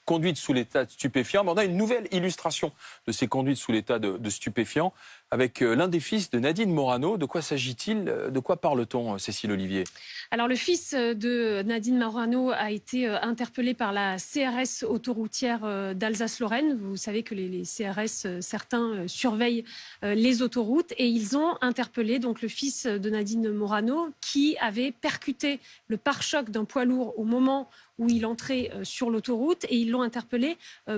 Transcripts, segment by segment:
conduite sous l'état de stupéfiants. Mais on a une nouvelle illustration de ces conduites sous l'état de stupéfiants avec l'un des fils de Nadine Morano. De quoi s'agit-il? De quoi parle-t-on, Cécile Olivier? Alors, le fils de Nadine Morano a été interpellé par la CRS autoroutière d'Alsace-Lorraine. Vous savez que les CRS, certains surveillent les autoroutes, et ils ont interpellé donc le fils de Nadine Morano qui avait percuté le pare-choc d'un poids lourd au moment où il entrait sur l'autoroute, et ils l'ont interpellé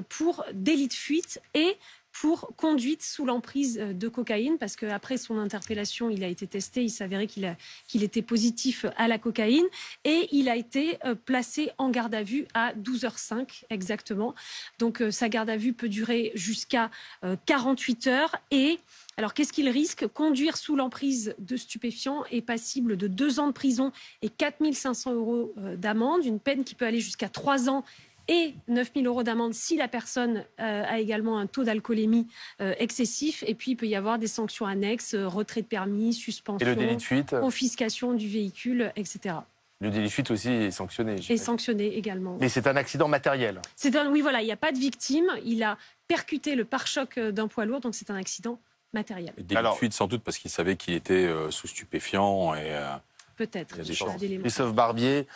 pour délit de fuite et pour conduite sous l'emprise de cocaïne, parce qu'après son interpellation, il a été testé, il s'avérait qu'il était positif à la cocaïne, et il a été placé en garde à vue à 12h05 exactement. Donc sa garde à vue peut durer jusqu'à 48 heures. Et alors, qu'est-ce qu'il risque? Conduire sous l'emprise de stupéfiants est passible de 2 ans de prison et 4 500 € d'amende, une peine qui peut aller jusqu'à 3 ans et 9 000 € d'amende si la personne a également un taux d'alcoolémie excessif. Et puis, il peut y avoir des sanctions annexes, retrait de permis, suspension, et le délit de fuite, confiscation du véhicule, etc. Le délit de fuite aussi est sanctionné. Et sanctionné également. Mais c'est un accident matériel. Oui, voilà, il n'y a pas de victime. Il a percuté le pare-choc d'un poids lourd, donc c'est un accident matériel. Et délit de fuite sans doute parce qu'il savait qu'il était sous stupéfiants et... Peut-être. Christophe Barbier,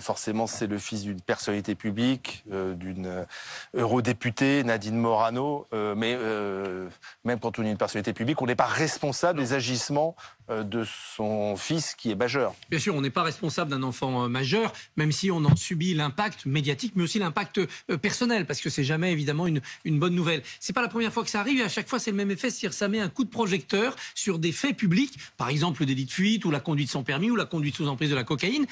forcément, c'est le fils d'une personnalité publique, d'une eurodéputée, Nadine Morano. Mais même quand on est une personnalité publique, on n'est pas responsable des agissements de son fils qui est majeur. Bien sûr, on n'est pas responsable d'un enfant majeur, même si on en subit l'impact médiatique, mais aussi l'impact personnel, parce que c'est jamais évidemment une bonne nouvelle. C'est pas la première fois que ça arrive, et à chaque fois c'est le même effet, c'est-à-dire ça met un coup de projecteur sur des faits publics, par exemple le délit de fuite ou la conduite sans permis ou la conduite sous emprise de la cocaïne,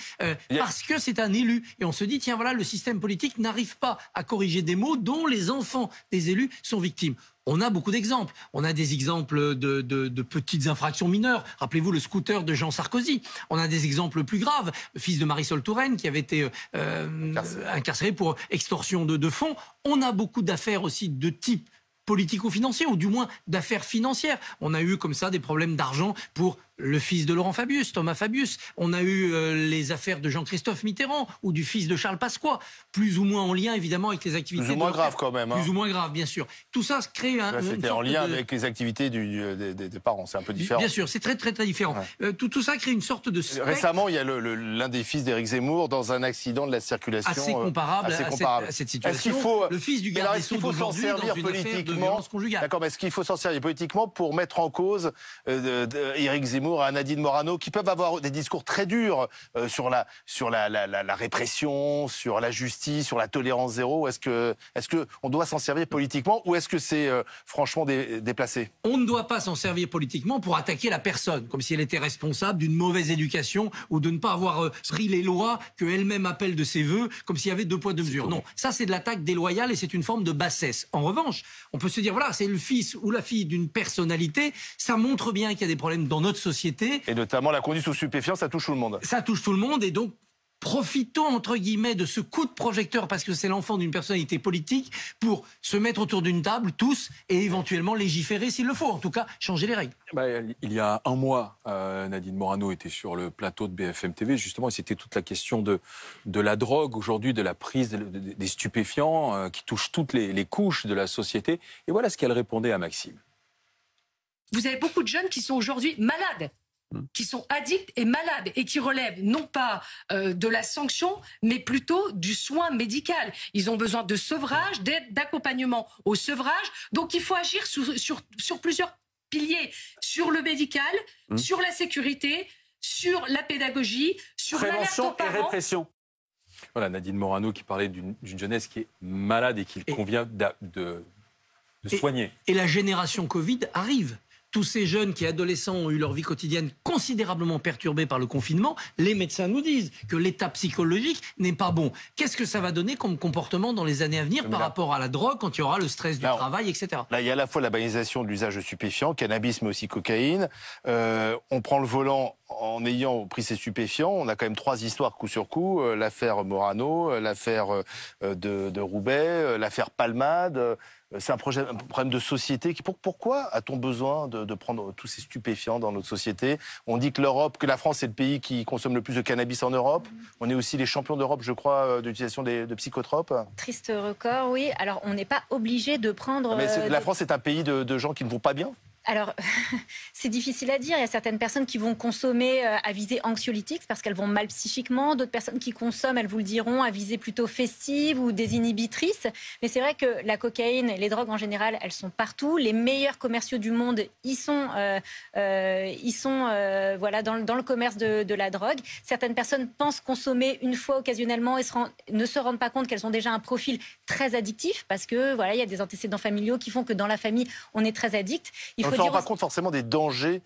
parce que c'est un élu. Et on se dit, tiens voilà, le système politique n'arrive pas à corriger des maux dont les enfants des élus sont victimes. On a beaucoup d'exemples. On a des exemples de petites infractions mineures. Rappelez-vous le scooter de Jean Sarkozy. On a des exemples plus graves. Le fils de Marisol Touraine qui avait été incarcéré pour extorsion de fonds. On a beaucoup d'affaires aussi de type politico-financier, ou du moins d'affaires financières. On a eu comme ça des problèmes d'argent pour le fils de Laurent Fabius, Thomas Fabius. On a eu les affaires de Jean-Christophe Mitterrand ou du fils de Charles Pasqua, plus ou moins en lien évidemment avec les activités... Plus ou moins grave quand même. Plus ou moins grave, bien sûr. Tout ça se crée... C'était en lien avec les activités des parents, c'est un peu différent. Bien sûr, c'est très différent. Ouais. Tout ça crée une sorte de spectre. Récemment, il y a l'un des fils d'Éric Zemmour dans un accident de la circulation... Assez comparable à cette situation. Est-ce qu'il faut... Le fils du garde des Sceaux d'aujourd'hui dans une affaire de violence conjugale. D'accord, mais est-ce qu'il faut s'en servir politiquement pour mettre en cause Éric Zemmour et Nadine Morano, qui peuvent avoir des discours très durs sur la répression, sur la justice, sur la tolérance zéro? Est-ce que on doit s'en servir politiquement, ou est-ce que c'est franchement déplacé? On ne doit pas s'en servir politiquement pour attaquer la personne, comme si elle était responsable d'une mauvaise éducation ou de ne pas avoir pris les lois qu'elle-même appelle de ses voeux, comme s'il y avait 2 poids 2 mesures. Non, ça c'est de l'attaque déloyale et c'est une forme de bassesse. En revanche, on peut se dire, voilà, c'est le fils ou la fille d'une personnalité, ça montre bien qu'il y a des problèmes dans notre société. Et notamment la conduite sous stupéfiants, ça touche tout le monde. Ça touche tout le monde, et donc profitons entre guillemets de ce coup de projecteur, parce que c'est l'enfant d'une personnalité politique, pour se mettre autour d'une table tous et éventuellement légiférer s'il le faut, en tout cas changer les règles. Il y a un mois, Nadine Morano était sur le plateau de BFM TV justement, et c'était toute la question de la drogue aujourd'hui, de la prise des stupéfiants qui touche toutes les couches de la société. Et voilà ce qu'elle répondait à Maxime. Vous avez beaucoup de jeunes qui sont aujourd'hui malades, qui sont addicts et malades, et qui relèvent non pas de la sanction, mais plutôt du soin médical. Ils ont besoin de sevrage, d'aide, d'accompagnement au sevrage. Donc il faut agir sur plusieurs piliers, sur le médical, sur la sécurité, sur la pédagogie, sur l'alerte aux parents. Et répression. Voilà, Nadine Morano qui parlait d'une jeunesse qui est malade et qu'il convient de soigner. Et la génération Covid arrive. Tous ces jeunes qui, adolescents, ont eu leur vie quotidienne considérablement perturbée par le confinement, les médecins nous disent que l'état psychologique n'est pas bon. Qu'est-ce que ça va donner comme comportement dans les années à venir par rapport à la drogue, quand il y aura le stress du travail, etc. Là, il y a à la fois la banalisation de l'usage de stupéfiants, cannabis, mais aussi cocaïne. On prend le volant en ayant pris ces stupéfiants, on a quand même 3 histoires coup sur coup, l'affaire Morano, l'affaire de Roubaix, l'affaire Palmade. C'est un problème de société. Pourquoi a-t-on besoin de prendre tous ces stupéfiants dans notre société? On dit que que la France est le pays qui consomme le plus de cannabis en Europe. On est aussi les champions d'Europe, je crois, d'utilisation de psychotropes. Triste record, oui. Alors, on n'est pas obligé de prendre... Mais la France est un pays de gens qui ne vont pas bien. Alors, c'est difficile à dire. Il y a certaines personnes qui vont consommer à visée anxiolytique parce qu'elles vont mal psychiquement. D'autres personnes qui consomment, elles vous le diront, à visée plutôt festive ou désinhibitrice. Mais c'est vrai que la cocaïne et les drogues en général, elles sont partout. Les meilleurs commerciaux du monde, ils sont voilà, dans le commerce de la drogue. Certaines personnes pensent consommer une fois occasionnellement et ne se rendent pas compte qu'elles ont déjà un profil très addictif parce que voilà, il y a des antécédents familiaux qui font que dans la famille, on est très addict. On ne se rend pas compte forcément des dangers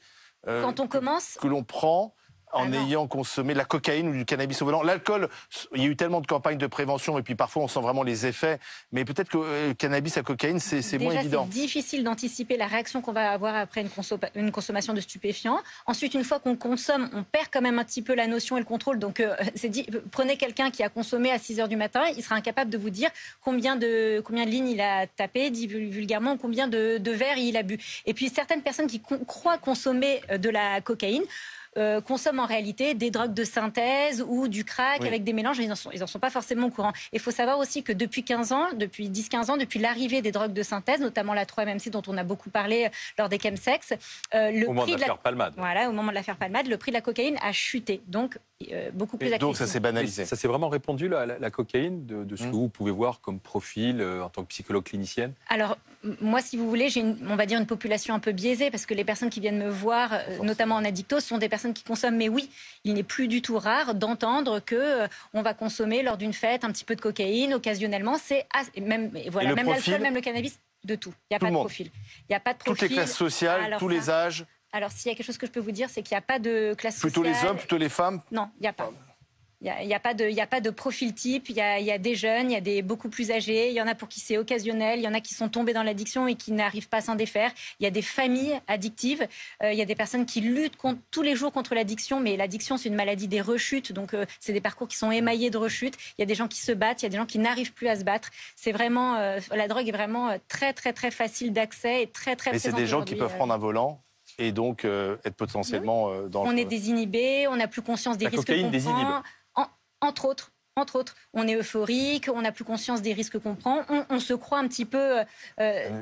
quand on commence que l'on prend en ayant consommé de la cocaïne ou du cannabis au volant. L'alcool, il y a eu tellement de campagnes de prévention et puis parfois on sent vraiment les effets. Mais peut-être que cannabis à cocaïne, c'est moins évident. C'est difficile d'anticiper la réaction qu'on va avoir après une consommation de stupéfiants. Ensuite, une fois qu'on consomme, on perd quand même un petit peu la notion et le contrôle. Donc, prenez quelqu'un qui a consommé à 6 h du matin, il sera incapable de vous dire combien de lignes il a tapé, dit vulgairement, combien de verres il a bu. Et puis, certaines personnes qui croient consommer de la cocaïne, consomment en réalité des drogues de synthèse ou du crack avec des mélanges. Ils n'en sont pas forcément au courant. Il faut savoir aussi que depuis 10-15 ans, depuis l'arrivée des drogues de synthèse, notamment la 3-MMC dont on a beaucoup parlé lors des chemsex, au moment de l'affaire Palmade. Voilà, au moment de l'affaire Palmade, le prix de la cocaïne a chuté. Donc, beaucoup plus accessible. Donc, ça s'est banalisé. Ça s'est vraiment répandu, la cocaïne, de ce que vous pouvez voir comme profil en tant que psychologue clinicienne? Alors, moi, si vous voulez, j'ai on va dire une population un peu biaisée parce que les personnes qui viennent me voir, notamment en addictose, sont des personnes qui consomment. Mais oui, il n'est plus du tout rare d'entendre que on va consommer lors d'une fête un petit peu de cocaïne occasionnellement. C'est même l'alcool, même le cannabis, de tout. Il n'y a pas de profil. Il n'y a pas de profil. Toutes les classes sociales, tous les âges. Alors, s'il y a quelque chose que je peux vous dire, c'est qu'il n'y a pas de classe sociale. Plutôt les hommes, plutôt les femmes? Non, il n'y a pas. Il n'y a pas de profil type, il y a des jeunes, il y a des beaucoup plus âgés, il y en a pour qui c'est occasionnel, il y en a qui sont tombés dans l'addiction et qui n'arrivent pas à s'en défaire. Il y a des familles addictives, il y a des personnes qui luttent tous les jours contre l'addiction, mais l'addiction c'est une maladie des rechutes, donc c'est des parcours qui sont émaillés de rechutes. Il y a des gens qui se battent, il y a des gens qui n'arrivent plus à se battre. C'est vraiment, la drogue est vraiment très très très facile d'accès et très très présente. Mais c'est des gens qui peuvent prendre un volant et donc être potentiellement dangereux. On est désinhibé, on n'a plus conscience des risques qu'on prend. Entre autres, on est euphorique, on n'a plus conscience des risques qu'on prend, on se croit un petit peu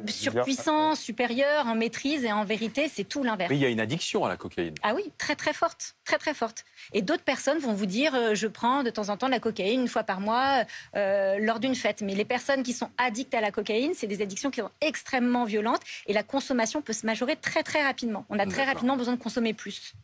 surpuissant, supérieur, en maîtrise, et en vérité, c'est tout l'inverse. Mais il y a une addiction à la cocaïne. Ah oui, très très forte, très très forte. Et d'autres personnes vont vous dire, je prends de temps en temps de la cocaïne, une fois par mois, lors d'une fête. Mais les personnes qui sont addictes à la cocaïne, c'est des addictions qui sont extrêmement violentes, et la consommation peut se majorer très très rapidement. On a très rapidement besoin de consommer plus.